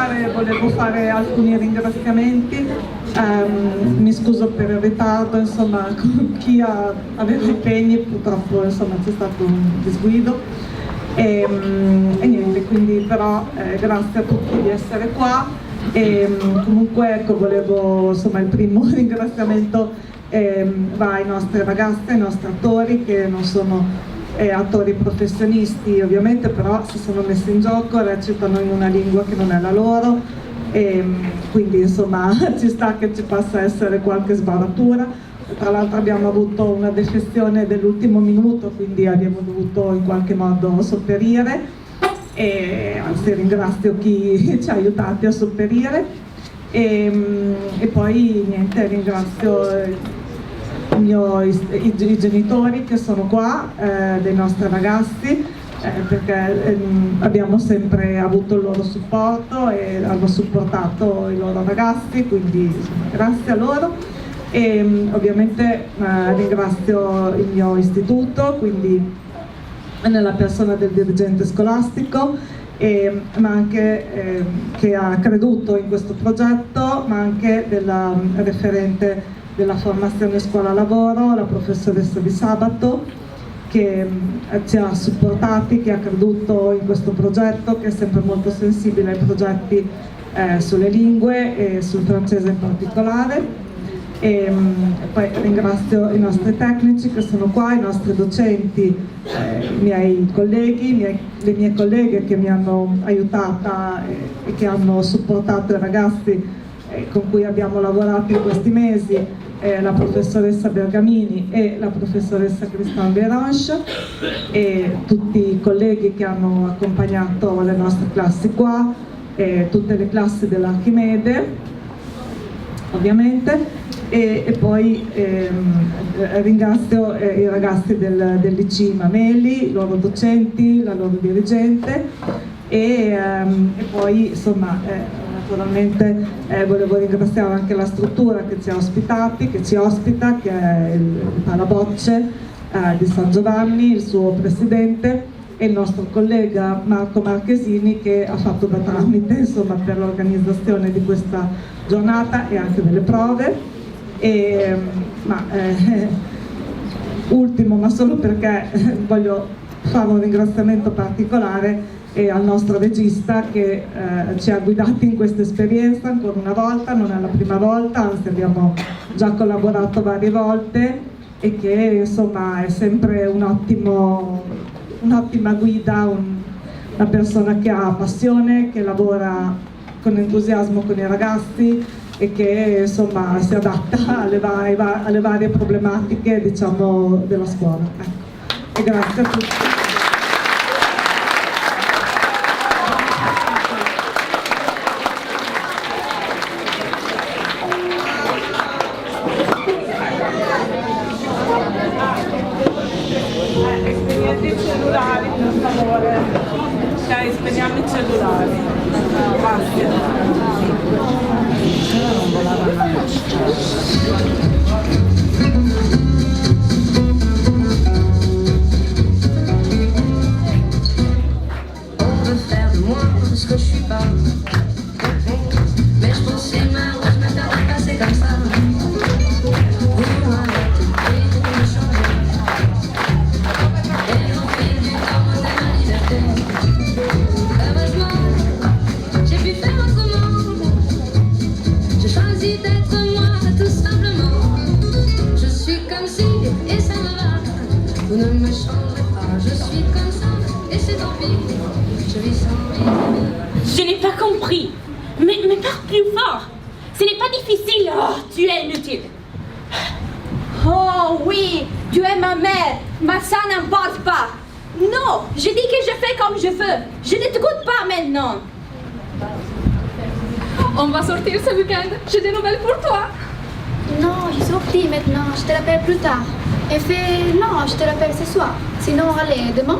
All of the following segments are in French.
iniziare volevo fare alcuni ringraziamenti. Mi scuso per il ritardo, insomma, chi aveva impegni purtroppo insomma c'è stato un disguido e niente, quindi però grazie a tutti di essere qua e comunque ecco, volevo insomma il primo ringraziamento va ai nostri ragazzi, ai nostri attori che non sono attori professionisti ovviamente, però si sono messi in gioco, recitano in una lingua che non è la loro e quindi insomma ci sta che ci possa essere qualche sbaratura. Tra l'altro abbiamo avuto una defezione dell'ultimo minuto, quindi abbiamo dovuto in qualche modo sopperire e anzi ringrazio chi ci ha aiutati a sopperire e poi niente, ringrazio i genitori che sono qua, dei nostri ragazzi, perché abbiamo sempre avuto il loro supporto e hanno supportato i loro ragazzi, quindi insomma, grazie a loro e ovviamente ringrazio il mio istituto, quindi nella persona del dirigente scolastico ma anche che ha creduto in questo progetto, ma anche della referente della formazione scuola lavoro, la professoressa Di Sabato, che ci ha supportati, che ha creduto in questo progetto, che è sempre molto sensibile ai progetti sulle lingue e sul francese in particolare. E poi ringrazio i nostri tecnici che sono qua, i nostri docenti, i miei colleghi, le mie colleghe che mi hanno aiutata e che hanno supportato i ragazzi con cui abbiamo lavorato in questi mesi, la professoressa Bergamini e la professoressa Christian Berange e tutti i colleghi che hanno accompagnato le nostre classi qua, tutte le classi dell'Archimede ovviamente e poi ringrazio i ragazzi del liceo Mameli, i loro docenti, la loro dirigente e poi insomma naturalmente volevo ringraziare anche la struttura che ci ha ospitati, che ci ospita, che è il Palabocce di San Giovanni, il suo presidente e il nostro collega Marco Marchesini che ha fatto da tramite insomma, per l'organizzazione di questa giornata e anche delle prove. Ultimo, ma solo perché voglio fare un ringraziamento particolare al nostro regista che ci ha guidati in questa esperienza ancora una volta, non è la prima volta, anzi abbiamo già collaborato varie volte e che insomma è sempre un'ottima guida, una persona che ha passione, che lavora con entusiasmo con i ragazzi e che insomma si adatta alle varie problematiche diciamo della scuola. Ecco. E grazie a tutti. Spegnete i cellulari per favore. Dai, spegniamo i cellulari. Grazie. On veut faire de moi ce que je suis pas. Mais je pensais mal, je m'attendais à passer comme ça. Oui, on arrête et on change. Et au fil du temps, on a la liberté. Heureusement, j'ai pu faire autrement. J'ai choisi d'être moi, tout simplement. Je suis comme si, et ça me va. Vous ne me changerez pas, je suis comme ça, et c'est tant pis. Je vis sans vie. Je n'ai pas compris. Mais parle plus fort. Ce n'est pas difficile. Oh, tu es inutile. Oh oui, tu es ma mère, mais ça n'importe pas. Non, je dis que je fais comme je veux. Je ne t'écoute pas maintenant. On va sortir ce week-end. J'ai des nouvelles pour toi. Non, j'ai sorti maintenant. Je te l'appelle plus tard. Et fait, non, je te l'appelle ce soir. Sinon, allez, demain.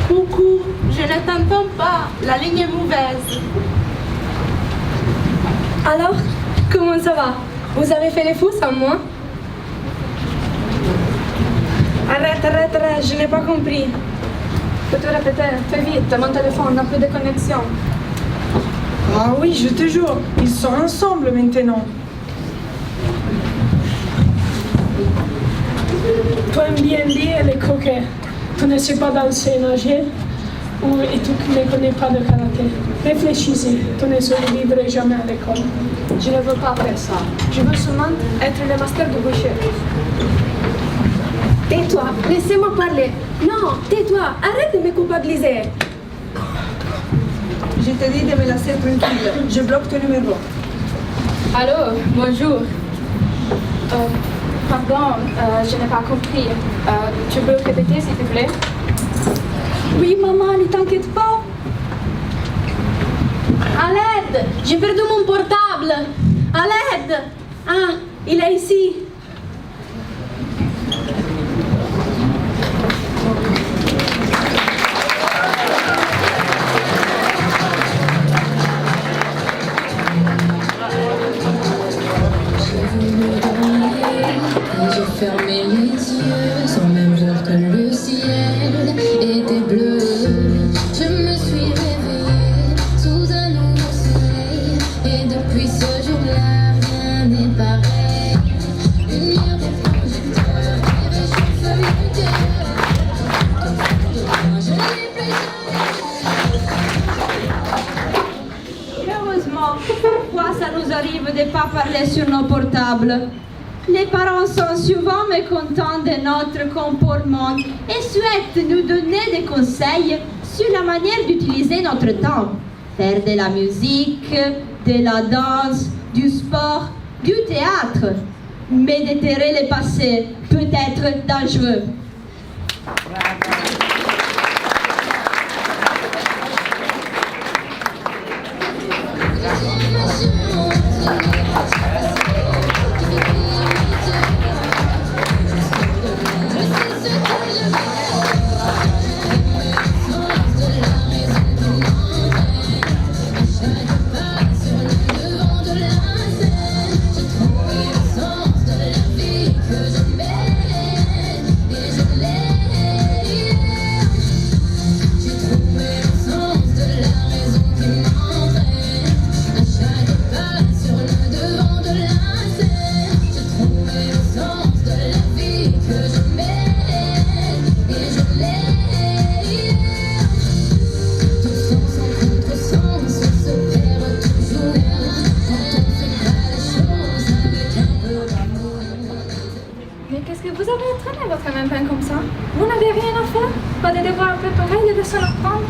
Coucou, je ne t'entends pas. La ligne est mauvaise. Alors, comment ça va? Vous avez fait les fous sans moi? Arrête, je n'ai pas compris. Peux-tu répéter? Fais vite, mon téléphone n'a plus de connexion. Ah oui, je te jure, ils sont ensemble maintenant. Toi aimes bien lire les croquets. Tu ne sais pas danser et nager et tu ne connais pas de karaté. Réfléchissez, tu ne survivras jamais à l'école. Je ne veux pas faire ça. Je veux seulement être le master de boucher. Tais-toi, laissez-moi parler. Non, tais-toi, arrête de me culpabiliser. Je te dis de me laisser tranquille. Je bloque ton numéro. Allô, bonjour. Pardon, je n'ai pas compris. Tu peux répéter, s'il te plaît? Oui, maman, ne t'inquiète pas. À l'aide, j'ai perdu mon portable. À l'aide. Ah, il est ici. J'ai fermé les yeux sans même voir que le ciel était bleu. Je me suis réveillée sous un nouveau soleil et depuis ce jour-là rien n'est pareil. Lumière des projecteurs qui réchauffe le cœur. Je n'ai plus jamais. Heureusement, parfois ça nous arrive de ne pas parler sur nos portables. Les parents sont souvent mécontents de notre comportement et souhaitent nous donner des conseils sur la manière d'utiliser notre temps. Faire de la musique, de la danse, du sport, du théâtre. Mais déterrer le passé peut être dangereux. Mais qu'est-ce que vous avez entraîné votre main comme ça? Vous n'avez rien à faire? Pas de devoirs préparés, de leçons à prendre?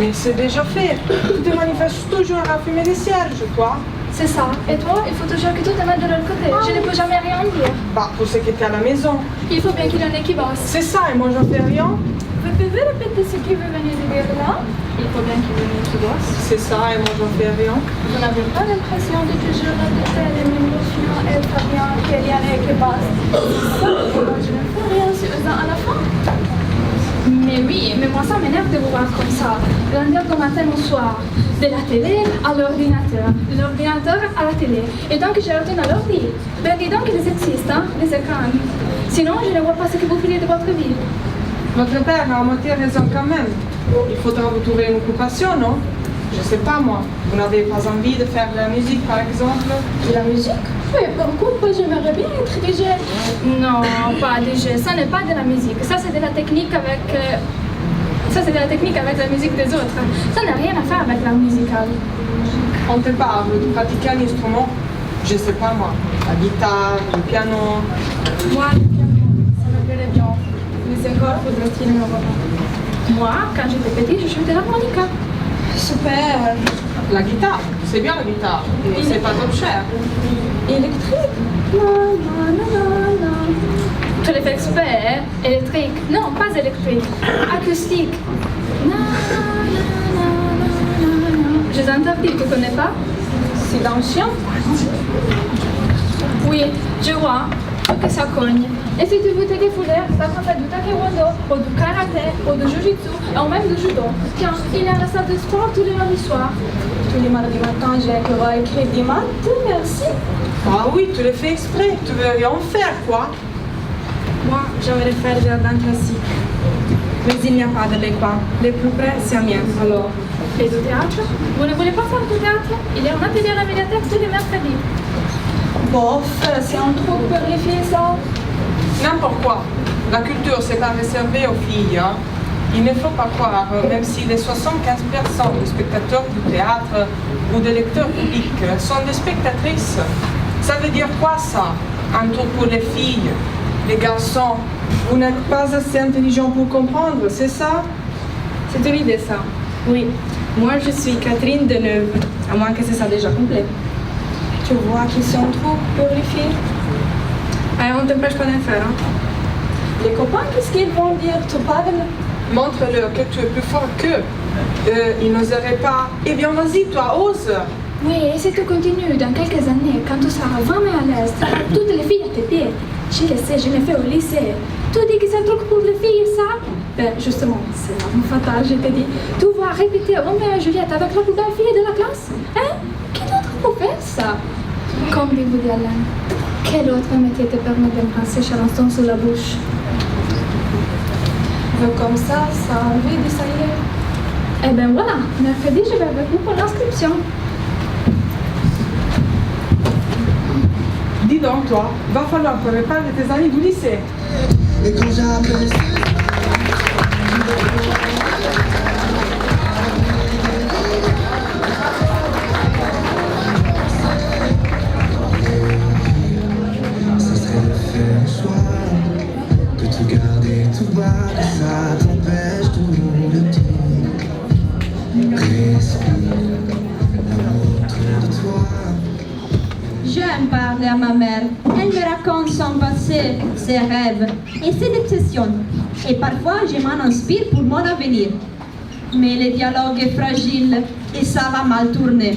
Mais c'est déjà fait. Tu te manifestes toujours à fumer des cierges, je crois. C'est ça. Et toi, il faut toujours que tout te mette de l'autre côté. Je ne peux jamais rien dire. Bah, pour ce qui était à la maison. Il faut bien qu'il y en ait qui bosse. C'est ça, et moi j'en fais rien. Vous pouvez répéter ce qu'il veut venir de dire là? Il faut bien qu'il y en ait qui bosse. C'est ça, et moi j'en fais rien. Vous n'avez pas l'impression de toujours répéter les mêmes notions et pas bien qu'il y en ait qui bosse. Je ne fais rien sur ça à la fin. Mais oui, mais moi ça m'énerve de vous voir comme ça. Grandir du matin au soir. De la télé à l'ordinateur, de l'ordinateur à la télé. Et donc je retourne à l'ordi. Ben dis donc qu'ils existent, hein, les écrans. Sinon, je ne vois pas ce que vous faites de votre vie. Votre père a à moitié raison quand même. Il faudra vous trouver une occupation, non? Je sais pas moi. Vous n'avez pas envie de faire de la musique, par exemple? De la musique? Oui, pourquoi j'aimerais bien être DJ? Non, pas DJ, ça n'est pas de la musique. Ça, c'est de la technique avec... Ça, c'est de la technique avec la musique des autres. Ça n'a rien à faire avec l'art musical. On te parle de pratiquer un instrument? Je sais pas moi. La guitare, le piano. Moi, le piano, ça me plairait bien. Mais encore, faudrait-il me revoir. Moi, quand j'étais petite, je chantais l'harmonica. Super. La guitare, c'est bien la guitare. Et c'est pas trop cher. Électrique? Non, non, non, non, non. Tu l'as fait exprès, hein? Électrique? Non, pas électrique. Acoustique? Non, non, non, non, non, non. Je t'interdis, tu connais pas? C'est dans le chien? Oui, je vois. Faut que ça cogne. Et si tu veux te défouler, ça peut faire du taekwondo, ou du karaté, ou du jujitsu, ou même du judo. Tiens, il y a la salle de sport tous les lundis soirs. Tous les mardis matins, j'ai écrit des maths, merci. Ah oui, tu le fais exprès. Tu veux rien faire, quoi? Moi, j'aimerais faire de la danse classique. Mais il n'y a pas de l'école. Le plus près, c'est Amiens. Alors, Et du théâtre? Vous ne voulez pas faire du théâtre? Il y a un atelier à la médiathèque tous les mercredis. Bof, c'est un truc pour les filles, ça. N'importe quoi. La culture, c'est pas réservé aux filles. Hein. Il ne faut pas croire, même si les 75% des spectateurs du théâtre ou des lecteurs publics sont des spectatrices. Ça veut dire quoi, ça? Un truc pour les filles, les garçons. Vous n'êtes pas assez intelligent pour comprendre, c'est ça? C'est une idée, ça. Oui. Moi, je suis Catherine Deneuve, à moins que ce soit déjà complet. Tu vois qu'ils sont trop pour les filles? On ne t'empêche pas d'en faire, hein. Les copains, qu'est-ce qu'ils vont dire? Tu parles? Montre-leur que tu es plus fort qu'eux. Ils n'oseraient pas. Eh bien, vas-y, toi, ose. Oui, et si tu continues dans quelques années, quand tu seras vraiment à l'aise, toutes les filles à tes pieds. Je le sais, je l'ai fait au lycée. Tu dis que c'est un truc pour les filles, ça? Ben, justement, c'est l'arme fatale, je te dis. Tu vas répéter Roméo et Juliette avec la plus belle fille de la classe? Hein? Qui d'autre peut faire ça? Comme dit Woody Allen, quel autre métier te permet de brasser Chalençon sur la bouche? Comme ça a envie d'essayer. Eh ben voilà, mercredi, je vais avec vous pour l'inscription. Dis donc, toi, va falloir te réparer tes amis du lycée. Et quand j'appelle ça serait de faire un choix, de te garder tout bas, que ça t'empêche tout le temps. Respire l'amour autour de toi. J'aime parler à ma mère. Elle me raconte son passé, ses rêves et ses déceptions. Et parfois, je m'en inspire pour mon avenir. Mais le dialogue est fragile et ça va mal tourner.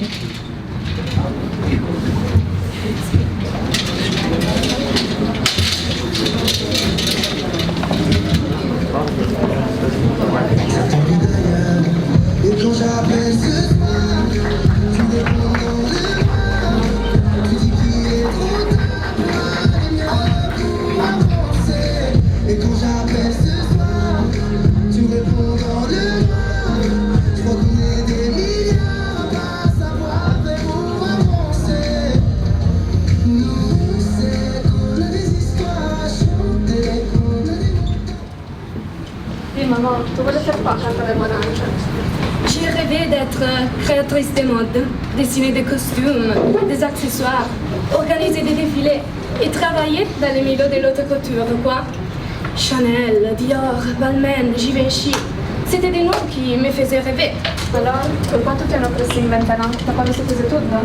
J'attendais d'ailleurs, et quand j'appelle ce soir, tu me réponds dans le noir. Tu dis qu'il est trop tard, il n'y a plus à penser. Et quand j'appelle ce soir, tu me réponds dans le noir. Je crois qu'on est des milliards à pas savoir vers où avancer. Nous, c'est qu'on a des histoires à chanter, qu'on a des... Dis maman, tu voulais faire quoi quand t'avais mon âge? J'ai rêvé d'être créatrice de mode, dessiner des costumes, des accessoires, organiser des défilés et travailler dans les milieux de l'haute couture, quoi. Chanel, Dior, Balmain, Givenchy, c'était des noms qui me faisaient rêver. Alors, pourquoi tu fais un pressing maintenant? T'as pas laissé tes études, non?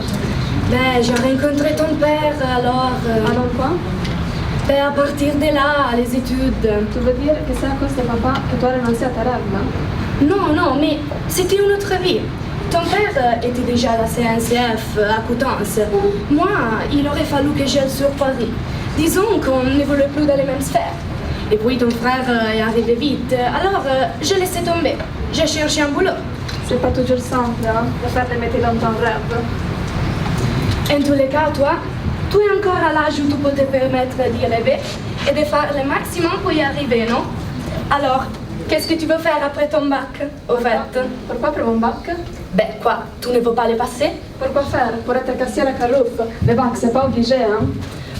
Ben, j'ai rencontré ton père, alors... Alors quoi? Ben, à partir de là, les études... Tu veux dire que c'est à cause de papa que tu as renoncé à tes rêves, non? Non, non, mais c'était une autre vie. Ton père était déjà à la CNCF à Coutances. Moi, il aurait fallu que j'aille sur Paris. Disons qu'on n'évolue plus dans les mêmes sphères. Et puis ton frère est arrivé vite, alors j'ai laissé tomber. J'ai cherché un boulot. C'est pas toujours simple, hein, de faire des métiers dans ton rêve. En tous les cas, toi, tu es encore à l'âge où tu peux te permettre d'y rêver et de faire le maximum pour y arriver, non? Alors, qu'est-ce que tu veux faire après ton bac, au fait? Pourquoi pour mon bac? Ben quoi, tu ne veux pas le passer? Pourquoi faire? Pour être caissière à Carouf. Le bac, c'est pas obligé, hein?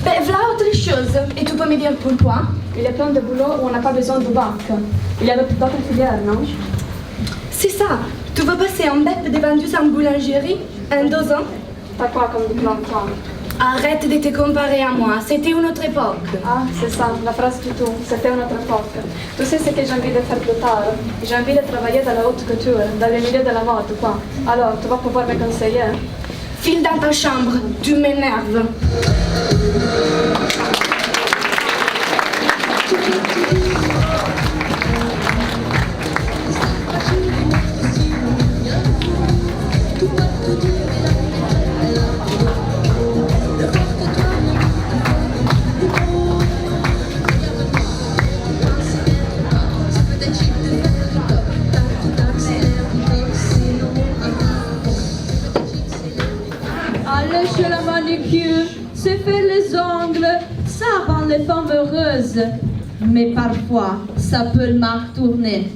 Ben voilà autre chose. Et tu peux me dire pourquoi? Il y a plein de boulots où on n'a pas besoin du bac. Il y a d'autres filières, non? C'est ça. Tu veux passer en BEP de vendeuse en boulangerie en 2 ans? T'as quoi comme diplôme, toi? Arrête de te comparer à moi. C'était une autre époque. Ah, c'est ça, la phrase du tout. C'était une autre époque. Tu sais ce que j'ai envie de faire plus tard? J'ai envie de travailler dans la haute couture, dans le milieu de la mode, quoi. Alors, tu vas pouvoir me conseiller. File dans ta chambre. Tu m'énerves. Aller chez la manucure, se faire les ongles, ça rend les femmes heureuses. Mais parfois, ça peut mal tourner.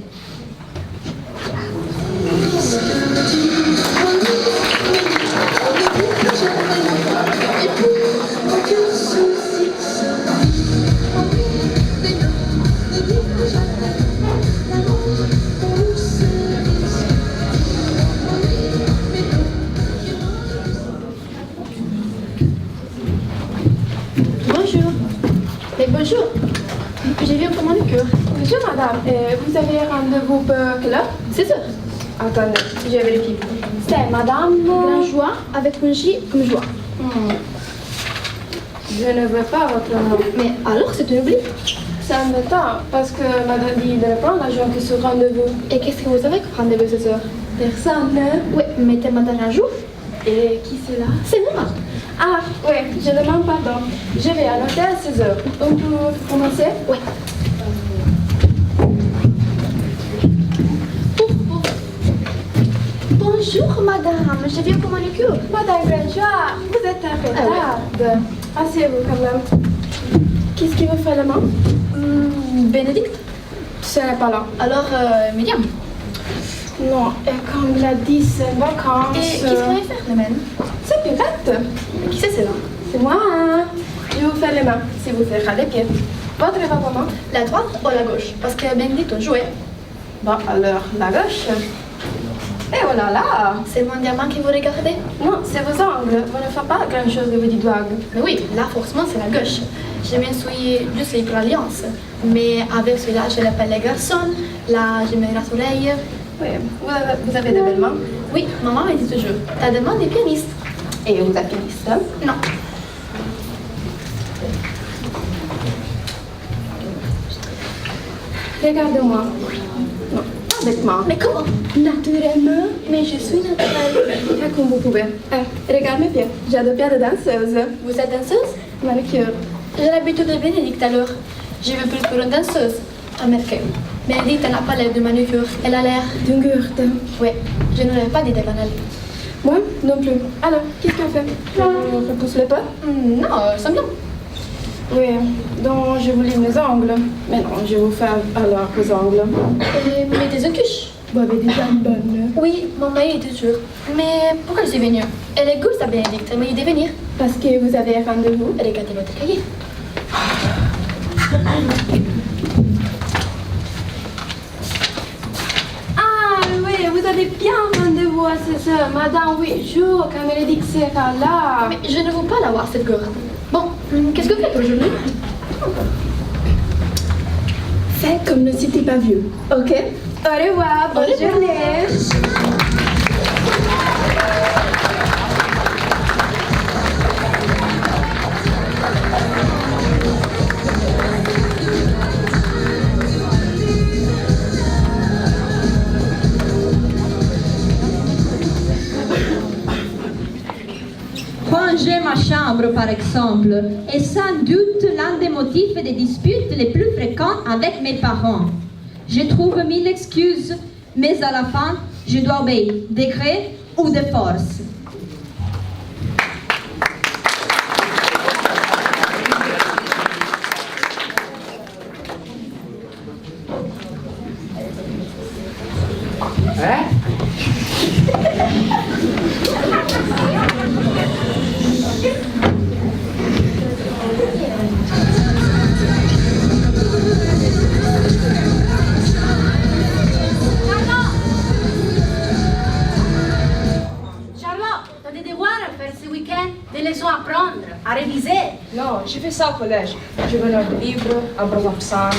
Bonjour. Mais bonjour. J'ai vu pour manucure. Bonjour madame, vous avez rendez-vous pour quelle heure? 16 heures. Attendez, je vérifie. C'est madame... Grand joie avec un J comme joie. Je ne veux pas votre nom. Mais alors c'est un oubli. C'est embêtant parce que madame dit de prendre l'argent qui sur rendez-vous. Et qu'est-ce que vous avez comme rendez-vous 16 heures? Personne. Oui, mettez-moi dans un jour. Et qui c'est là? C'est moi. Ah, oui, je demande pardon. Je vais à l'hôtel à 16 heures. On peut commencer? Oui. Bonjour madame, je viens pour manucure. Madame Grangeois, vous êtes en retard. Asseyez-vous quand même. Qu'est-ce qui vous fait la main? Bénédicte. Ce n'est pas là. Alors, Myriam. Non, et comme il a dit, c'est vacances. Et qu'est-ce qu'on va faire, les mains? C'est Pirate. Qui c'est là? C'est moi, hein? Je vous fais les mains, si vous faites les pieds. Votre va comment? La droite ou la gauche? Parce que Bénédicte, on jouait. Bon, alors, la gauche. Et oh là là! C'est mon diamant que vous regardez? Non, c'est vos ongles. Vous ne faites pas grand-chose de vos dix doigts. Mais oui, là, forcément, c'est la gauche. Je me suis juste pour l'alliance. Mais avec celui-là, je l'appelle les garçons. Là, je mets la soleil. Oui, vous avez des belles mains. Oui, maman me dit toujours. Ta demande est pianiste. Et vous êtes pianiste? Hein? Non. Regardez-moi. Non, pas avec moi. Mais comment? Naturellement, mais je suis naturelle. Faites comme vous pouvez. Regarde mes pieds. J'ai deux pieds de danseuse. Vous êtes danseuse? Manicure. J'ai l'habitude de Bénédicte alors. Je veux plus pour une danseuse. Remarquez. Bénédicte n'a pas l'air de manucure. Elle a l'air d'une gurte. Oui, je ne l'avais pas dit de banal. Moi non plus. Alors, qu'est-ce qu'on fait? On repousse les pas? Non, ça me bien. Oui, donc je vous lis mes ongles. Mais non, je vous fais alors vos ongles. Mais des ocuches? Vous avez des jambes bonnes. Oui, mon mari est toujours. Mais pourquoi je suis venue? Elle est goûte à Bénédicte, elle m'a dit de venir. Parce que vous avez un rendez-vous? Regardez votre cahier. Ah oui, vous avez bien rendez-vous à 16 heures. Madame, oui, jour, quand Bénédicte sera là. Mais je ne veux pas la voir cette gourde. Bon, qu'est-ce que vous faites aujourd'hui? Faites comme ne c'était pas vieux, ok? Au revoir, bonne journée. Ranger ma chambre, par exemple, est sans doute l'un des motifs des disputes les plus fréquents avec mes parents. Je trouve mille excuses, mais à la fin, je dois obéir, de gré ou de force. à réviser. Non, j'ai fait ça au collège. Je vais lire des livres, apprendre l'absent.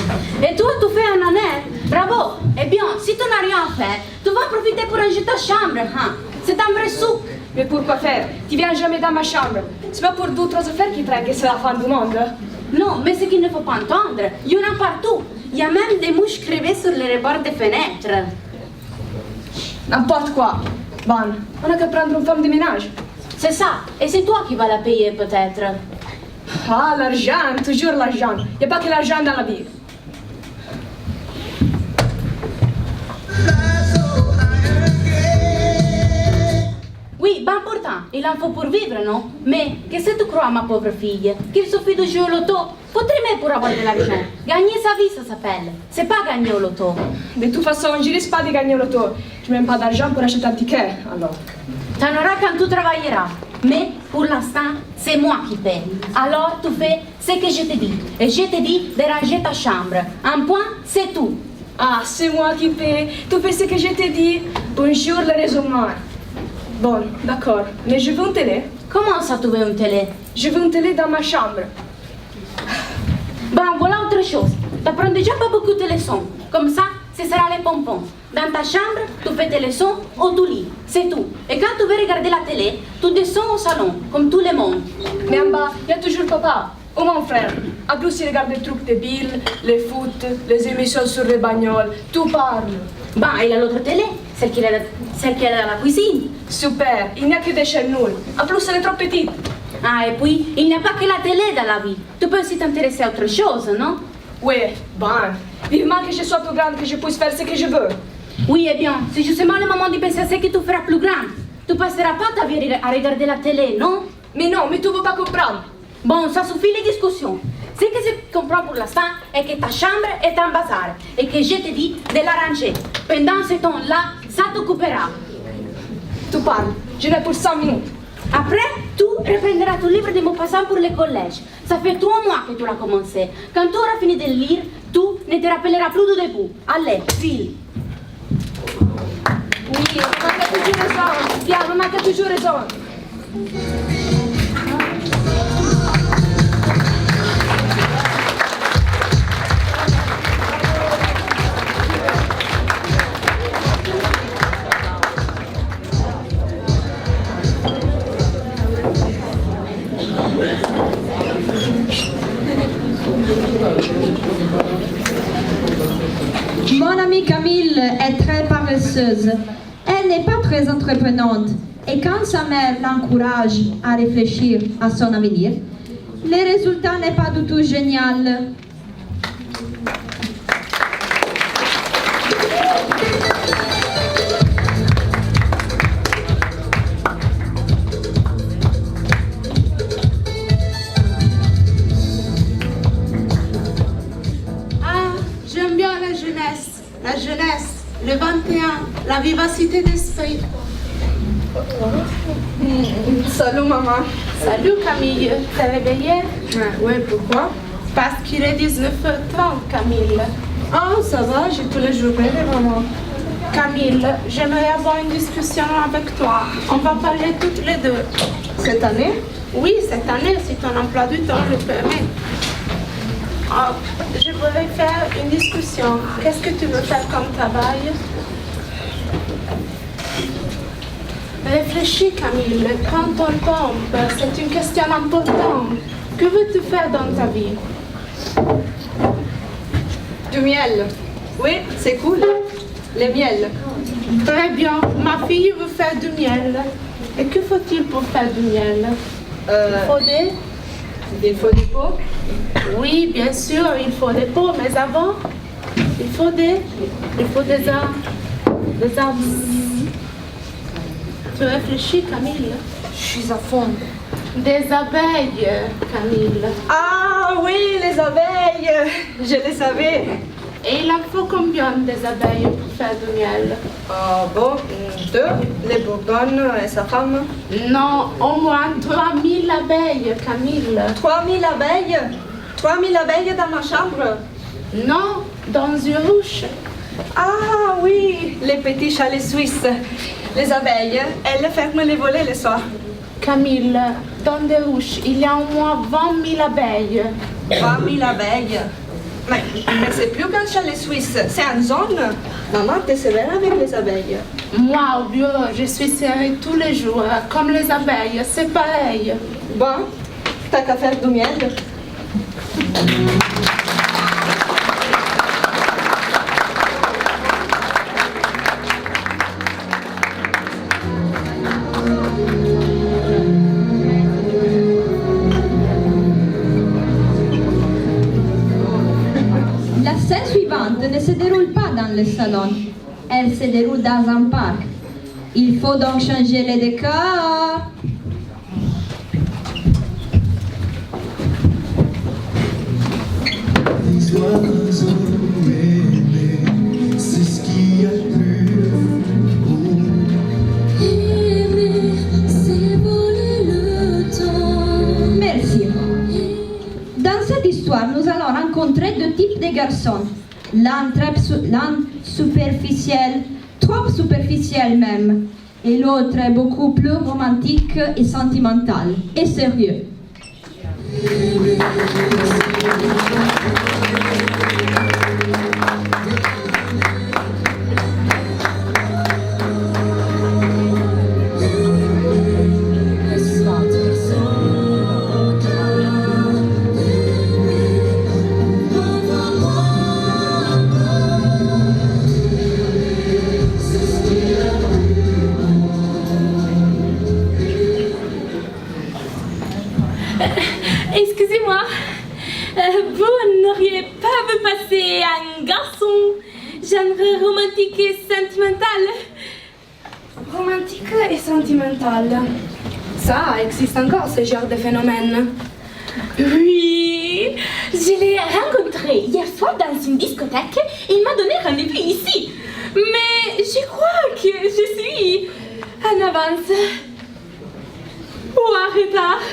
Et toi, tu fais un année? Bravo. Eh bien, si tu n'as rien fait, tu vas profiter pour ranger ta chambre. Hein? C'est un vrai souk. Mais pourquoi faire? Tu viens jamais dans ma chambre. C'est pas pour d'autres affaires qui traînent que c'est la fin du monde. Non, mais ce qu'il ne faut pas entendre, il y en a partout. Il y a même des mouches crevées sur les rebords des fenêtres. N'importe quoi. Bon, on n'a qu'à prendre une femme de ménage. C'est ça. Et c'est toi qui vas la payer peut-être. Ah, l'argent, toujours l'argent. Il n'y a pas que l'argent dans la vie. Oui, ben pourtant, il en faut pour vivre, non? Mais qu'est-ce que tu crois, ma pauvre fille? Qu'il suffit de jouer au loto? Faudrait même pour avoir de l'argent. Gagner sa vie, ça s'appelle. C'est pas gagner au loto. De toute façon, je risque pas de gagner au loto. Je n'ai même pas d'argent pour acheter un ticket, alors. T'en auras quand tu travailleras. Mais pour l'instant, c'est moi qui paie. Alors tu fais ce que je te dis. Et je te dis de ranger ta chambre. Un point, c'est tout. Ah, c'est moi qui paie. Tu fais ce que je t'ai dit. Bonjour, le raisonnement. Bon, d'accord. Mais je veux une télé. Comment ça tu veux une télé? Je veux une télé dans ma chambre. Ben voilà autre chose. Tu apprends déjà pas beaucoup de leçons. Comme ça, ce sera les pompons. Dans ta chambre, tu fais tes leçons au tout lit. C'est tout. Et quand tu veux regarder la télé, tu descends au salon, comme tout le monde. Mais en bas, il y a toujours papa ou mon frère. En plus, il regarde les trucs débiles, les foot, les émissions sur les bagnoles. Tout parle. Ben, il a l'autre télé, celle qui est dans la cuisine. Super, il n'y a que des chaînes nulles. En plus, elle est trop petite. Ah, et puis, il n'y a pas que la télé dans la vie. Tu peux aussi t'intéresser à autre chose, non? Oui, ben, vivement que je sois plus grande, que je puisse faire ce que je veux. Oui, eh bien, c'est justement le moment de penser à ce que tu feras plus grand. Tu passeras pas ta vie à regarder la télé, non? Mais non, mais tu ne veux pas comprendre. Bon, ça suffit les discussions. Ce que je comprends pour l'instant est que ta chambre est un bazar et que je te dis de la ranger. Pendant ce temps-là, ça t'occupera. Tu parles, je n'ai pour 5 minutes. Après, tu reprendras ton livre de Maupassant pour le collège. Ça fait 3 mois que tu l'as commencé. Quand tu auras fini de le lire, tu ne te rappelleras plus du début. Allez, file. Oui, maman a toujours raison. Tiens, maman a toujours raison. Mon amie Camille est très paresseuse. Elle n'est pas très entreprenante. Et quand sa mère l'encourage à réfléchir à son avenir, le résultat n'est pas du tout génial. J'aime bien la jeunesse, le 21, la vivacité d'esprit. Salut maman. Salut Camille, t'es réveillée? Oui, pourquoi? Parce qu'il est 19h30, Camille. Ah, ça va, j'ai tous les journées devant moi. Camille, j'aimerais avoir une discussion avec toi. On va parler toutes les deux. Cette année? Oui, cette année, si ton emploi du temps le permet. Je voudrais faire une discussion. Qu'est-ce que tu veux faire comme travail? Réfléchis, Camille. Prends ton temps. C'est une question importante. Que veux-tu faire dans ta vie? Du miel. Oui, c'est cool. Le miel. Très bien. Ma fille veut faire du miel. Et que faut-il pour faire du miel? Il faut des pots. Oui, bien sûr, il faut des pots, mais avant, il faut des arbres. Tu réfléchis, Camille? Je suis à fond. Des abeilles, Camille. Ah oui, les abeilles. Je les savais. Et il en faut combien des abeilles pour faire du miel? Bon, 2, les Bourgognes et sa femme. Non, au moins 3000 abeilles, Camille. 3000 abeilles? 3000 abeilles dans ma chambre? Non, dans une ruche. Ah oui, les petits chalets suisses. Les abeilles, elles ferment les volets le soir. Camille, dans des ruches, il y a au moins 20 000 abeilles. 20 000 abeilles? Mais c'est plus qu'un chalet suisse, c'est une zone. Maman, t'es sévère avec les abeilles. Moi, au bureau, je suis serrée tous les jours, comme les abeilles, c'est pareil. Bon, t'as qu'à faire du miel. La scène suivante ne se déroule pas dans le salon. Elle se déroule dans un parc. Il faut donc changer le décor. Les oiseaux aimés, c'est ce qu'il y a de plus beau. Aimer, c'est voler le Dans cette histoire, nous allons rencontrer deux types de garçons. L'un superficiel, trop superficiel même, et l'autre est beaucoup plus romantique et sentimental, et sérieux. Excusez-moi, vous n'auriez pas vu passer un garçon genre romantique et sentimental? Romantique et sentimental. Ça existe encore, ce genre de phénomène. Oui, je l'ai rencontré hier soir dans une discothèque et il m'a donné rendez-vous ici. Mais je crois que je suis en avance ou en retard.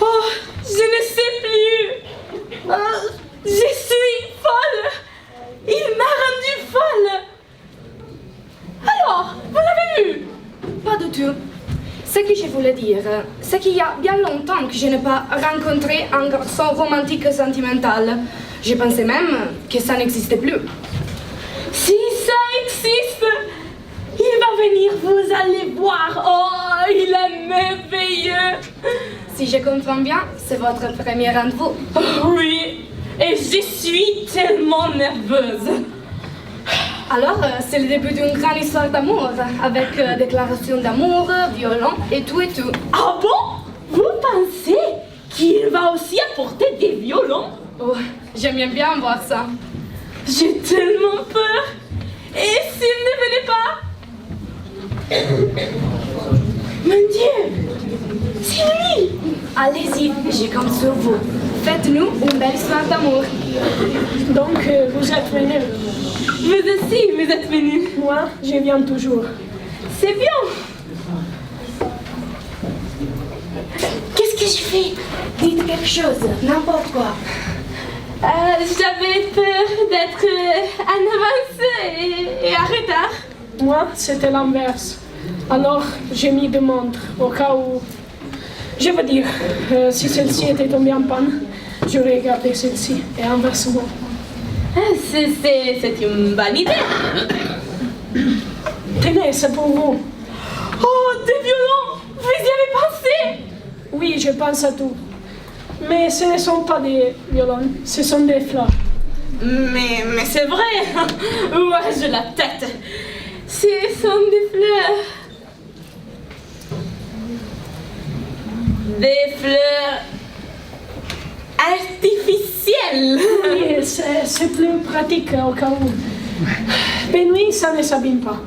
Oh, je ne sais plus. Je suis folle. Il m'a rendue folle. Alors, vous l'avez vu? Pas du tout. Ce que je voulais dire, c'est qu'il y a bien longtemps que je n'ai pas rencontré un garçon romantique et sentimental. Je pensais même que ça n'existait plus. Si ça existe, il va venir, vous allez voir. Oh, il est merveilleux. Si je comprends bien, c'est votre premier rendez-vous. Oh, oui, et je suis tellement nerveuse. Alors, c'est le début d'une grande histoire d'amour, avec déclaration d'amour, violon et tout et tout. Ah bon? Vous pensez qu'il va aussi apporter des violons? Oh, j'aime bien voir ça. J'ai tellement peur. Et s'il ne venait pas? Mon Dieu! C'est lui! Allez-y, je compte sur vous. Faites-nous une belle histoire d'amour. Donc, vous êtes venu. Vous aussi, vous êtes venu. Moi, je viens toujours. C'est bien. Qu'est-ce que je fais? Dites quelque chose, n'importe quoi. J'avais peur d'être en avance et en retard. Moi, c'était l'inverse. Alors, j'ai mis des montres au cas où... Je veux dire, si celle-ci était tombée en panne, j'aurais gardé celle-ci et inversement. C'est une bonne idée. Tenez, c'est pour vous. Oh, des violons! Vous y avez pensé? Oui, je pense à tout. Mais ce ne sont pas des violons, ce sont des fleurs. Mais c'est vrai. Ouais, j'ai la tête. Ce sont des fleurs. Des fleurs artificielles. Oui, c'est plus pratique au cas où. Mais oui, ça ne s'abîme pas.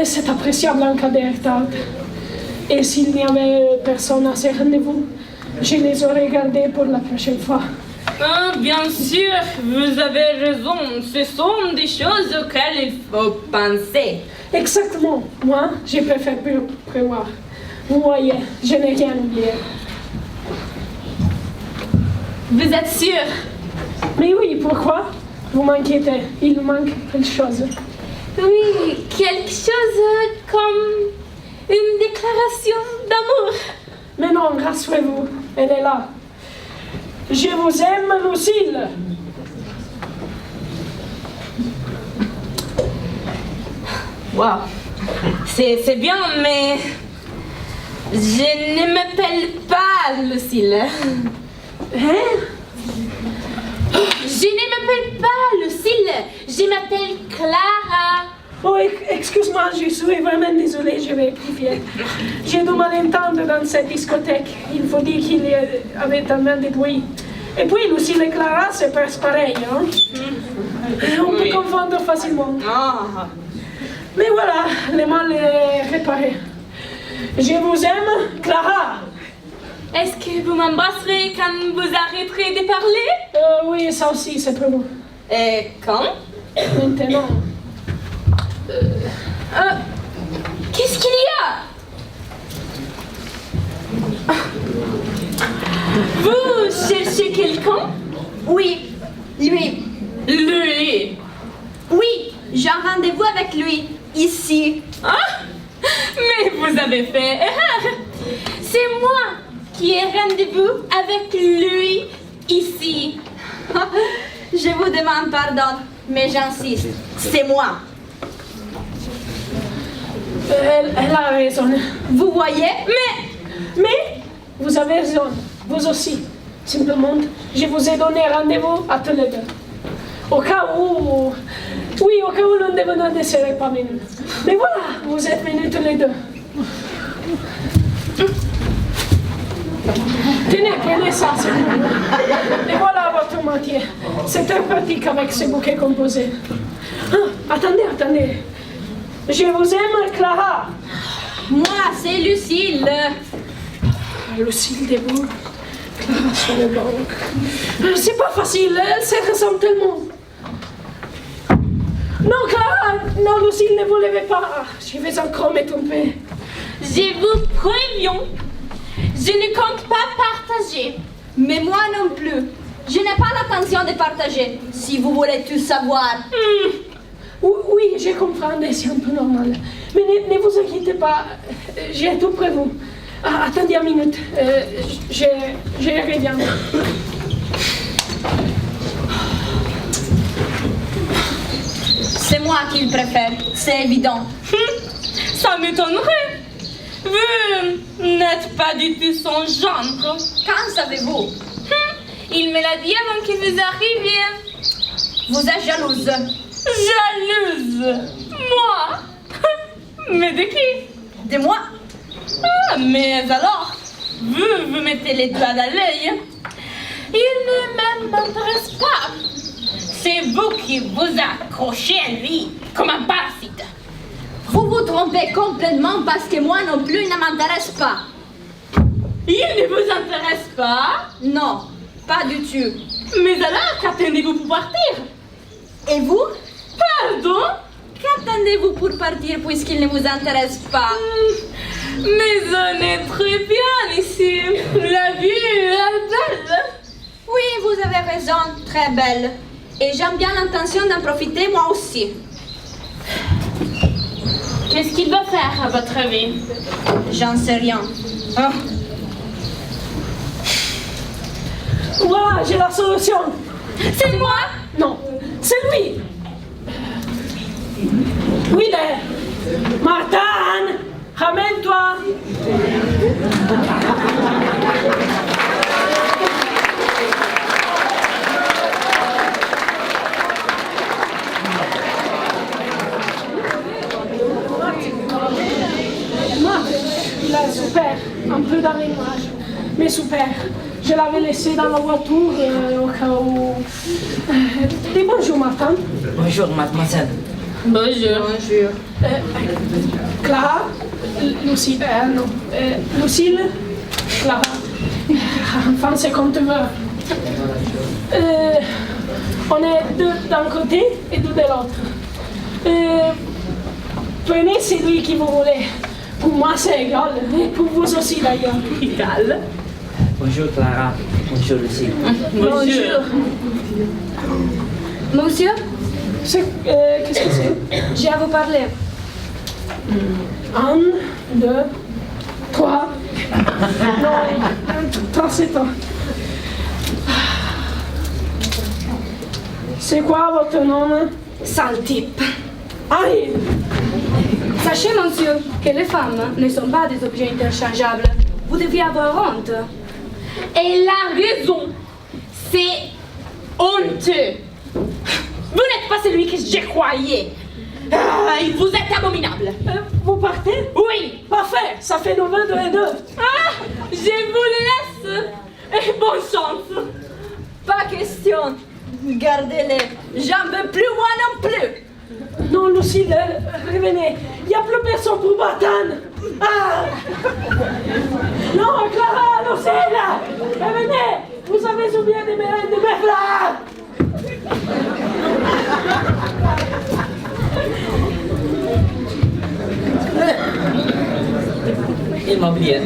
C'est appréciable en cas de retard. Et s'il n'y avait personne à ces rendez-vous, je les aurais gardés pour la prochaine fois. Ah, bien sûr, vous avez raison. Ce sont des choses auxquelles il faut penser. Exactement. Moi, je préfère prévoir. Vous voyez, je n'ai rien oublié. Vous êtes sûr? Mais oui, pourquoi? Vous m'inquiétez. Il manque quelque chose. Oui, quelque chose comme une déclaration d'amour. Mais non, rassurez-vous, elle est là. Je vous aime, Lucille. Wow, c'est bien, mais je ne m'appelle pas Lucille. Hein? Je ne m'appelle pas Lucille, je m'appelle Clara. Oh, excuse-moi, je suis vraiment désolée, je vais rectifier. J'ai du malentendre dans cette discothèque. Il faut dire qu'il y avait tellement de bruit. Et puis, Lucille et Clara, c'est presque pareil, hein? On peut confondre facilement. Ah. Mais voilà, le mal est réparé. Je vous aime, Clara. Est-ce que vous m'embrasserez quand vous arrêterez de parler? Oui, ça aussi, c'est pour vous. Et quand? Maintenant. Qu'est-ce qu'il y a? Vous cherchez quelqu'un? Oui, lui. Lui. Oui, j'ai un rendez-vous avec lui, ici. Ah, mais vous avez fait erreur. C'est moi qui ai rendez-vous avec lui ici. Je vous demande pardon, mais j'insiste, c'est moi. Elle a raison. Vous voyez? Mais vous avez raison, vous aussi. Simplement, je vous ai donné rendez-vous à tous les deux. Au cas où... Oui, au cas où l'un de vous ne serait pas venu. Mais voilà, vous êtes venus tous les deux. Tenez, prenez ça, c'est vous. Et voilà votre moitié. C'est très pratique avec ce bouquet composé. Ah, attendez. Je vous aime, Clara. Moi, c'est Lucille. Lucille debout, Clara sur le banc. C'est pas facile, elle se ressemble tellement. Non, Clara, non, Lucille, ne vous levez pas. Je vais encore me tromper. Je vous préviens, je ne compte pas partager. Mais moi non plus. Je n'ai pas l'intention de partager, si vous voulez tout savoir. Oui, je comprends, c'est un peu normal. Mais ne vous inquiétez pas, j'ai tout près vous. Ah, attendez une minute, je reviens. C'est moi qu'il préfère, c'est évident. Ça m'étonnerait. Vous n'êtes pas du tout son genre. Quand savez-vous? Il me l'a dit avant que vous arriviez. Vous êtes jalouse. Jalouse? Moi? Mais de qui? De moi? Ah, mais alors, vous mettez les doigts dans l'œil. Il ne m'intéresse pas. C'est vous qui vous accrochez à lui comme un parasite. Vous vous trompez complètement parce que moi non plus il ne m'intéresse pas. Il ne vous intéresse pas? Non, pas du tout. Mais alors, qu'attendez-vous pour partir? Et vous? Pardon? Qu'attendez-vous pour partir puisqu'il ne vous intéresse pas? Mais on est très bien ici. La vie est belle. Oui, vous avez raison, très belle. Et j'aime bien l'intention d'en profiter moi aussi. Qu'est-ce qu'il va faire à votre avis? J'en sais rien. Ah. Voilà, j'ai la solution. C'est moi? Non, c'est lui. Oui, il est. Martin, ramène-toi. Il est super, un peu d'arrimage, mais super. Je l'avais laissé dans la voiture au cas où... Dis bonjour, Martin. Bonjour, mademoiselle. Bonjour. Clara, Lucille, non, Lucille, Clara. Enfin, c'est comme tu veux. On est deux d'un côté et deux de l'autre. Prenez celui que vous voulez. Pour moi, c'est égal. Et pour vous aussi, d'ailleurs. Égal. Bonjour, Clara. Bonjour, Lucie. Bonjour. Monsieur, Qu'est-ce que c'est? j'ai à vous parler. 1, 2, 3. Non, 3, c'est pas. C'est quoi votre nom? Sale type. Aïe! Sachez, monsieur, que les femmes ne sont pas des objets interchangeables. Vous deviez avoir honte. Elle a raison. C'est honteux. Vous n'êtes pas celui que je croyais. Vous êtes abominable. Vous partez? Oui. Parfait, ça fait nos 2 et 2. Ah, je vous laisse. Et bonne chance. Pas question. Gardez-les. J'en veux plus, moi non plus. Non, Lucille, revenez. Il n'y a plus personne pour Martin. Ah! Non, Clara, Lucille, revenez. Vous avez oublié de me fleurs. Il m'a oublié.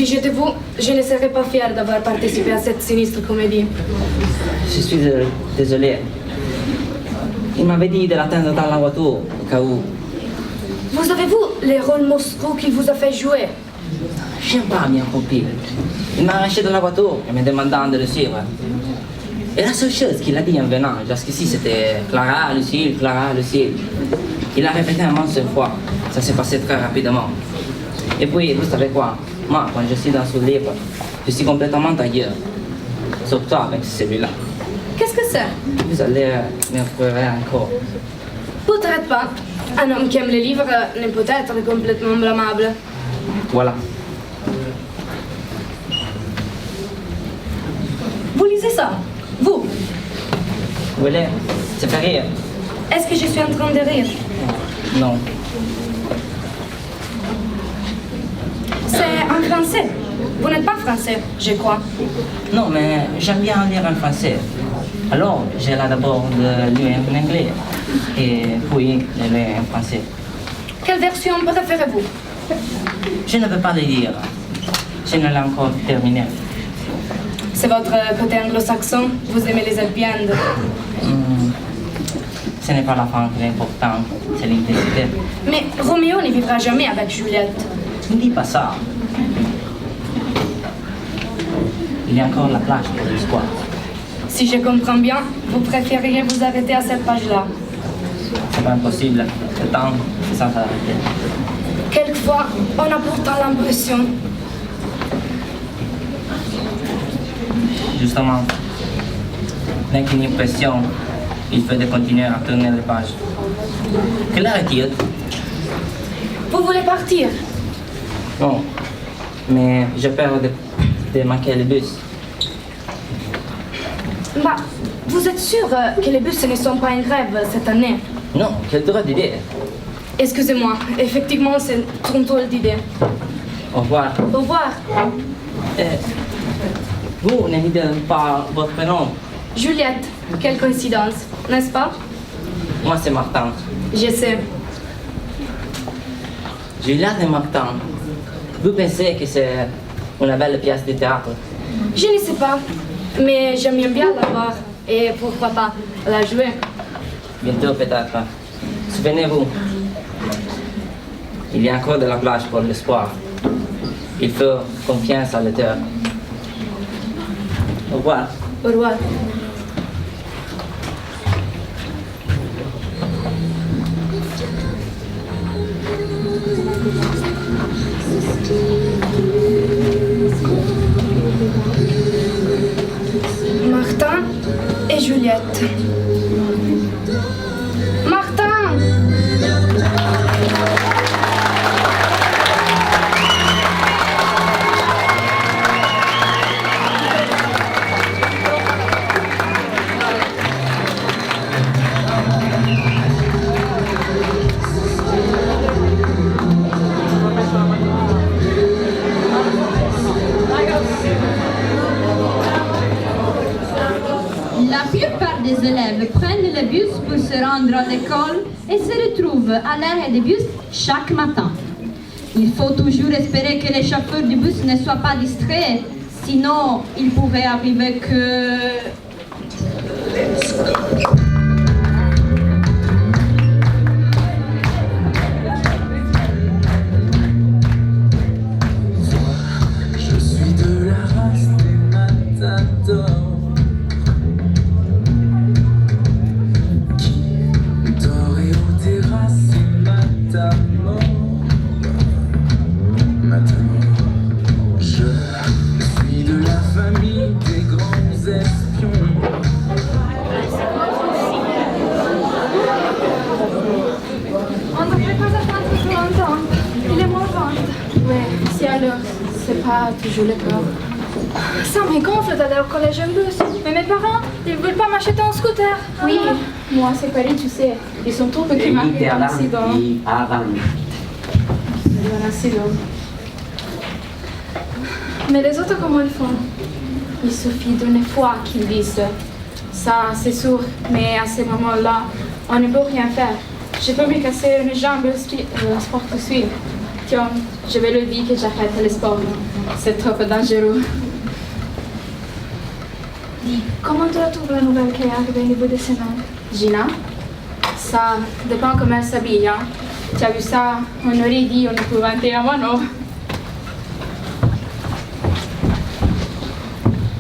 Si j'étais vous, je ne serais pas fière d'avoir participé à cette sinistre comédie. Je suis désolé. Il m'avait dit de l'attendre dans la voiture, au cas où. Vous avez-vous les rôles monstrueux qu'il vous a fait jouer? Je n'ai pas bien compris. Il m'a arraché de la voiture et me demandant de le suivre. Et la seule chose qu'il a dit en venant jusqu'ici, c'était Clara, Lucille, Clara, Lucille. Il a répété un montre de fois. Ça s'est passé très rapidement. Et puis, vous savez quoi? Moi, quand je suis dans ce livre, je suis complètement ailleurs. Sauf toi avec celui-là. Qu'est-ce que c'est? Vous allez me retrouver encore. Peut-être pas. Un homme qui aime les livres n'est peut-être complètement blâmable. Voilà. Vous lisez ça? Vous? Vous voulez? Ça fait rire? Est-ce que je suis en train de rire? Non. C'est en français. Vous n'êtes pas français, je crois. Non, mais j'aime bien lire en français. Alors, j'ai là d'abord de lire en anglais et puis de lire en français. Quelle version préférez-vous? Je ne peux pas le lire. Je ne l'ai encore terminé. C'est votre côté anglo-saxon? Vous aimez les happy end? Ce n'est pas la fin qui est importante, c'est l'intensité. Mais Roméo ne vivra jamais avec Juliette. Ne dis pas ça. Il y a encore la plage de l'espoir. Si je comprends bien, vous préfériez vous arrêter à cette page-là. C'est pas impossible. Le temps, c'est sans arrêter. Quelquefois, on a pourtant l'impression. Justement, dès qu'il y a une pression, il faut de continuer à tourner les pages. Quelle heure est-il? Vous voulez partir? Non, mais j'ai peur de manquer le bus. Bah, vous êtes sûr que les bus ne sont pas en grève cette année? Non, quelle drôle d'idée. Excusez-moi, effectivement, c'est trop drôle d'idée. Au revoir. Au revoir. Vous ne me dites pas votre prénom? Juliette, quelle coïncidence, n'est-ce pas? Moi, c'est Martin. Je sais. Juliette et Martin. Vous pensez que c'est une belle pièce de théâtre? Je ne sais pas, mais j'aime bien la voir. Et pourquoi pas la jouer? Bientôt peut-être. Souvenez-vous, il y a encore de la place pour l'espoir. Il faut confiance à l'auteur. Au revoir. Au revoir. Martin et Juliette. Martin! La plupart des élèves prennent le bus pour se rendre à l'école et se retrouvent à l'arrêt des bus chaque matin. Il faut toujours espérer que les chauffeurs du bus ne soient pas distraits, sinon il pourrait arriver que... Je suis de la race des matadors qui doré aux terrasses et matamor. Je suis de la famille des grands espions. On ne devrait pas attendre trop longtemps. Il est moins 20. Ouais, si alors, c'est pas toujours le cas. Ça me gonfle d'aller au collège en bus. Mais mes parents, ils veulent pas m'acheter un scooter. Oui, moi c'est Paris, tu sais. Ils sont trop petits marqués dans l'accident. Dans l'accident. Mais les autres, comment ils font? Il suffit d'une fois qu'ils disent. Ça, c'est sûr, mais à ce moment-là, on ne peut rien faire. Je peux me casser une jambe sport tout de suite. Tiens, je vais lui dire que j'arrête le sport. C'est trop dangereux. Dis, comment tu as trouvé la nouvelle qui est arrivée au niveau de ses mains? Gina, ça dépend comment elle s'habille. Hein? Tu as vu ça? On aurait dit on épouvantait avant, non?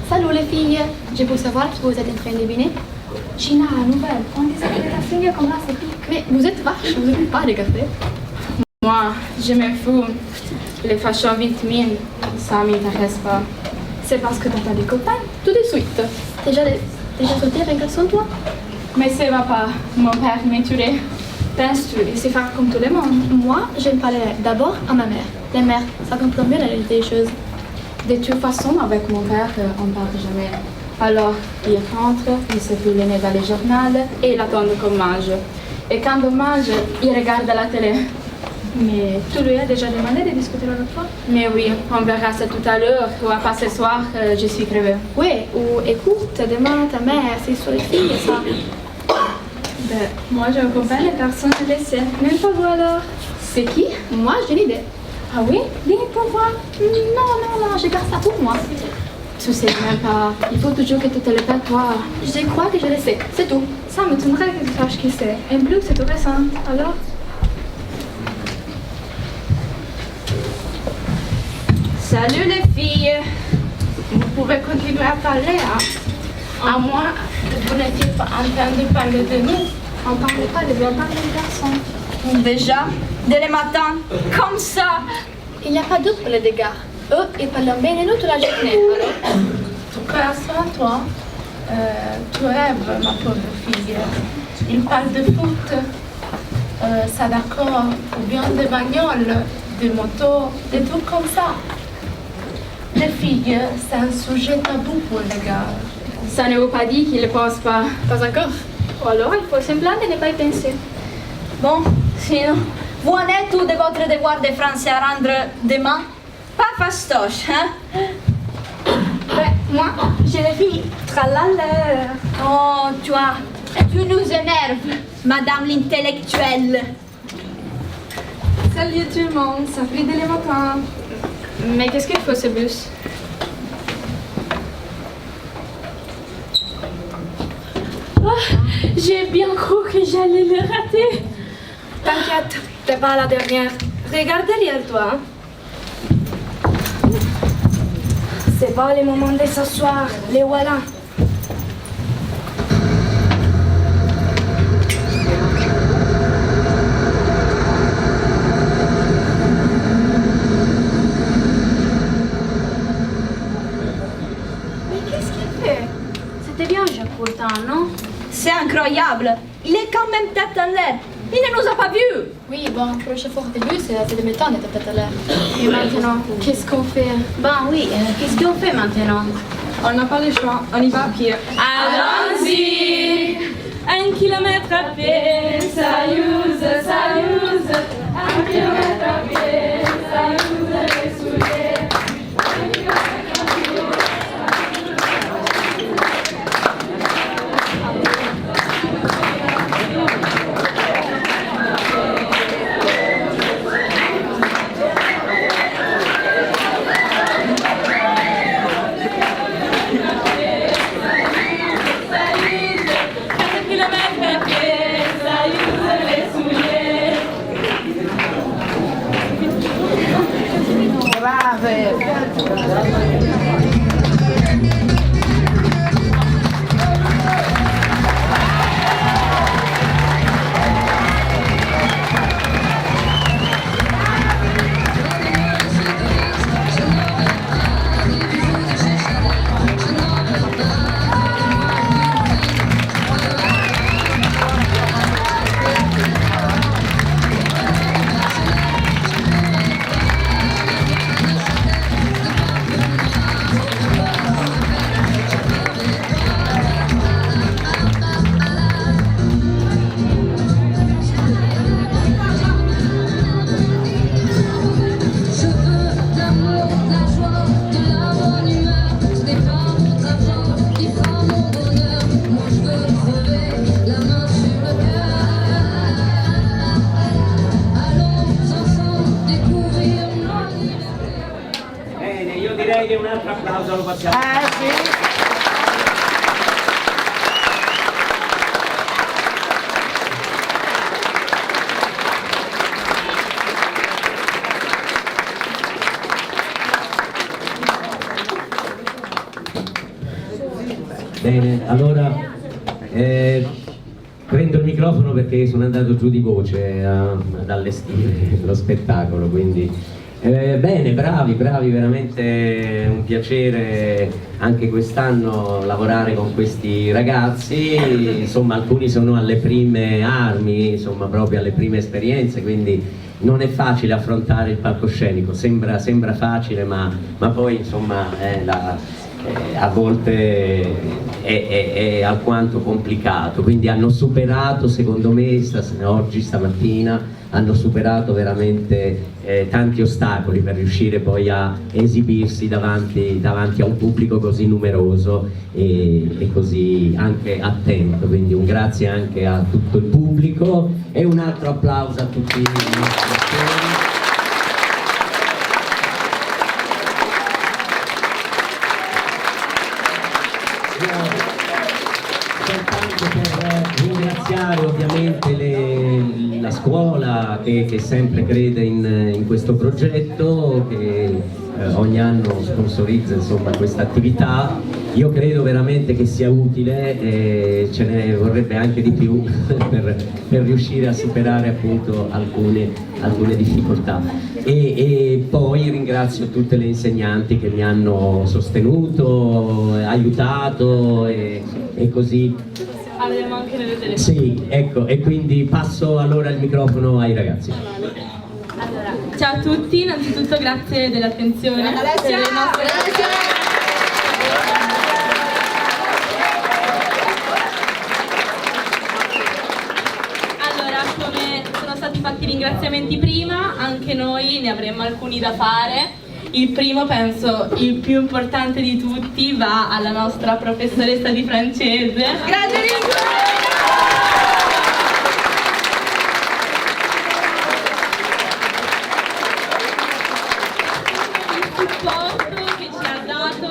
Salut les filles, je peux savoir qui vous êtes en train de deviner? Gina, nouvelle, on disait que ta fille comme là, c'est pique. Mais vous êtes vache, vous n'avez pas regardé. Moi, je m'en fous. Les fashion vitamines, ça m'intéresse pas. C'est parce que t'as des copains, tout de suite. Déjà sauté avec un garçon, toi? Mais ça va pas, mon père m'a tué. Penses-tu, il sait faire comme tout le monde? Moi, je parlerai d'abord à ma mère. Les mères, ça comprend mieux la réalité des choses. De toute façon, avec mon père, on ne parle jamais. Alors, il rentre, il se fait le nez dans le journal et il attend qu'on mange. Et quand on mange, il regarde la télé. Mais tu lui as déjà demandé de discuter l'autre fois? Mais oui, on verra ça tout à l'heure, ou à pas ce soir, je suis crevée. Oui, ou écoute, demande à ta mère, c'est sur les filles, ça. Ben, moi j'ai un copain et personne ne le sait. Même pas vous alors. C'est qui? Moi, j'ai une idée. Ah oui? Dis pour voir. Non, je garde ça pour moi. Tu sais même pas. Il faut toujours que tu te le fasses toi. Je crois que je le sais, c'est tout. Ça m'étonnerait que tu saches qui c'est. En plus, c'est tout récent. Alors? Salut les filles. Vous pouvez continuer à parler, hein? À moins que vous n'étiez pas entendu parler de nous. On ne parle pas de bien parler des garçons. Déjà, dès le matin, comme ça. Il n'y a pas de pour les gars. Eux, ils parlent bien de nous toute la journée. Alors, Tu penses à toi. Tu rêves, ma pauvre fille. Ils parlent de foot, ça d'accord, ou bien de bagnoles, de motos, des trucs comme ça. Les filles, c'est un sujet tabou pour les gars. Ça ne veut pas dire qu'ils ne le pensent pas. pas encore. Ou alors, il faut semblant de ne pas y penser. Bon, sinon, vous en êtes où de votre devoir de français à rendre demain? Pas fastoche, hein? Ben, moi, je l'ai fini. Tralala. Oh, tu nous énerves, madame l'intellectuelle. Salut tout le monde, ça fait dès le matin. Mais qu'est-ce qu'il faut ce bus? J'ai bien cru que j'allais le rater. T'inquiète, t'es pas la dernière. Regarde derrière toi. C'est pas le moment de s'asseoir, les voilà. Mais qu'est-ce qu'il fait? C'était bien Jacques pourtant, non? C'est incroyable. Il est quand même tête en l'air. Il ne nous a pas vus. Oui, bon, pour le chauffeur de bus, c'est de méthode d'être peut-être à l'air. Et maintenant, qu'est-ce qu'on fait? Ben oui, qu'est-ce qu'on fait maintenant? On n'a pas le choix, on y va à pied. Allons-y! 1 kilomètre à pied, ça use. 1 kilomètre à pied, ça use les souliers. 1 kilomètre à pied, ça use les souliers. applauso lo facciamo. Sì. Bene, allora prendo il microfono perché sono andato giù di voce ad allestire lo spettacolo, quindi bene, bravi, veramente un piacere anche quest'anno lavorare con questi ragazzi, insomma alcuni sono alle prime armi, insomma proprio alle prime esperienze, quindi non è facile affrontare il palcoscenico, sembra facile ma poi insomma a volte è alquanto complicato, quindi hanno superato, secondo me, stamattina hanno superato veramente tanti ostacoli per riuscire poi a esibirsi davanti a un pubblico così numeroso e così anche attento, quindi un grazie anche a tutto il pubblico e un altro applauso a tutti i nostri attori. Soltanto per ringraziare ovviamente la scuola che sempre crede in questo progetto, che ogni anno sponsorizza insomma questa attività. Io credo veramente che sia utile e ce ne vorrebbe anche di più per riuscire a superare appunto alcune difficoltà. E poi ringrazio tutte le insegnanti che mi hanno sostenuto, aiutato e così. Avremo anche nelle televisioni. Sì, ecco, e quindi passo allora il microfono ai ragazzi. Allora, ciao a tutti, innanzitutto grazie dell'attenzione. Alessia! Allora, come sono stati fatti i ringraziamenti prima, anche noi ne avremmo alcuni da fare. Il primo, penso il più importante di tutti, va alla nostra professoressa di francese. Grande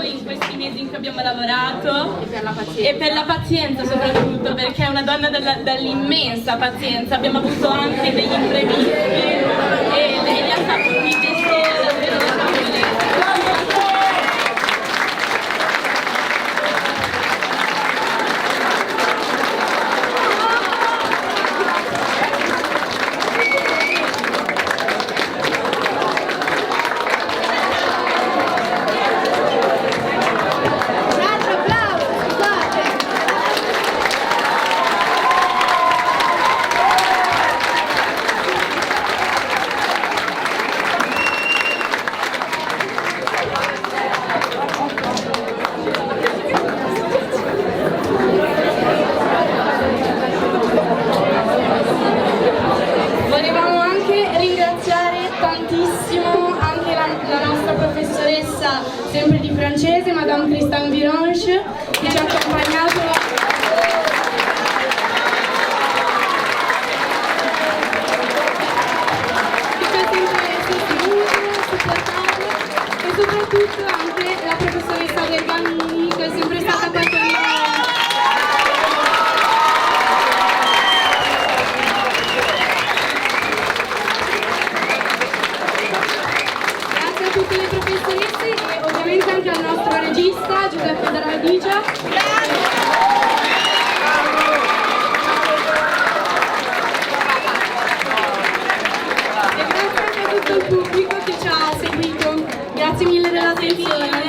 in questi mesi in cui abbiamo lavorato e per la pazienza soprattutto, perché è una donna dall'immensa pazienza. Abbiamo avuto anche degli imprevisti e lei li ha saputi gestire davvero Volevamo anche ringraziare tantissimo anche la nostra professoressa sempre di francese, Madame Christine Virange, che ci ha accompagnato e soprattutto anche la professoressa del Bambini, che è sempre stata qua con noi. Grazie a tutte le professoresse e ovviamente anche al nostro regista Giuseppe Daradigia. E grazie anche a tutto il pubblico che ci ha seguito. Grazie mille dell'attenzione.